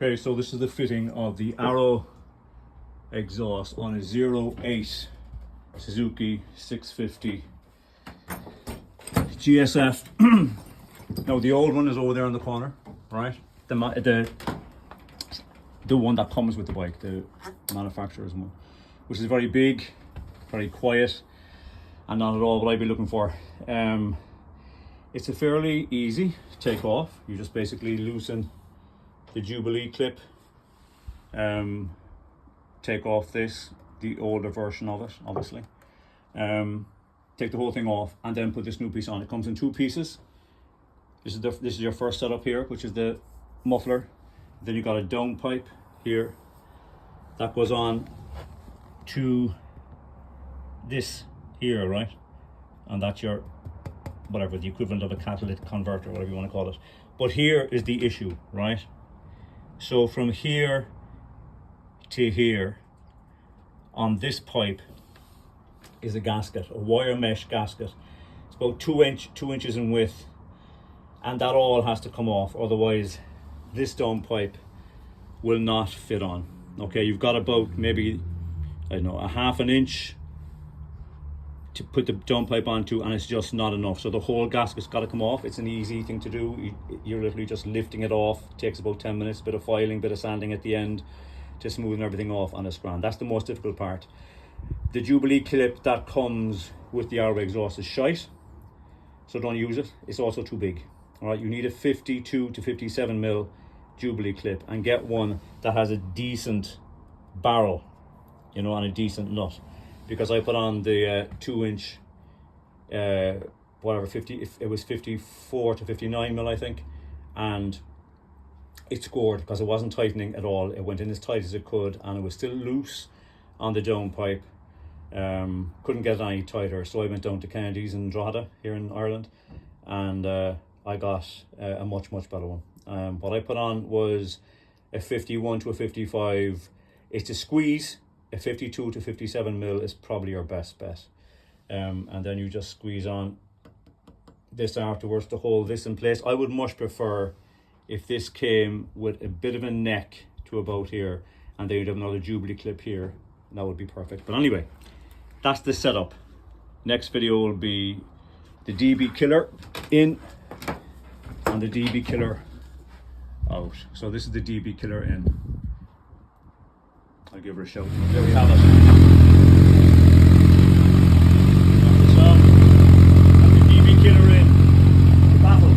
Okay, so this is the fitting of the Arrow exhaust on a 08 Suzuki 650 GSF. Now the old one is over there in the corner, right? The one that comes with the bike, the manufacturer's one, which is very big, very quiet, and not at all what I'd be looking for. It's a fairly easy take off. You just basically loosen the Jubilee clip, take off the older version of it, obviously, take the whole thing off, and then put this new piece on. It comes in two pieces. This is your first setup here, which is the muffler. Then you got a down pipe here that goes on to this here, right? And that's your whatever, the equivalent of a catalytic converter, whatever you want to call it. But here is the issue, right? So from here to here on this pipe is a gasket, a wire mesh gasket. It's about 2 inches in width, and that all has to come off, otherwise this down pipe will not fit on. Okay, you've got about maybe, I don't know, a half an inch to put the down pipe onto, and it's just not enough. So the whole gasket's got to come off. It's an easy thing to do. You're literally just lifting it off. It takes about 10 minutes, bit of filing, bit of sanding at the end to smoothen everything off, and it's grand. That's the most difficult part. The Jubilee clip that comes with the Arrow exhaust is shite, so don't use it. It's also too big. All right, you need a 52 to 57 mil Jubilee clip, and get one that has a decent barrel, you know, and a decent nut. Because I put on the 2 inch, whatever, 50, if it was 54 to 59 mil, I think, and it scored because it wasn't tightening at all. It went in as tight as it could, and it was still loose on the down pipe. Couldn't get it any tighter, so I went down to Kennedy's in Drogheda here in Ireland, and I got a much better one. What I put on was a 51 to a 55. It's a squeeze. A 52 to 57 mil is probably your best bet. And then you just squeeze on this afterwards to hold this in place. I would much prefer if this came with a bit of a neck to about here, and then you'd have another Jubilee clip here. That would be perfect. But anyway, that's the setup. Next video will be the DB killer in and the DB killer out. So this is the DB killer in. I'll give her a shout. There we have it. That's the song. And the DB killer in. The battle.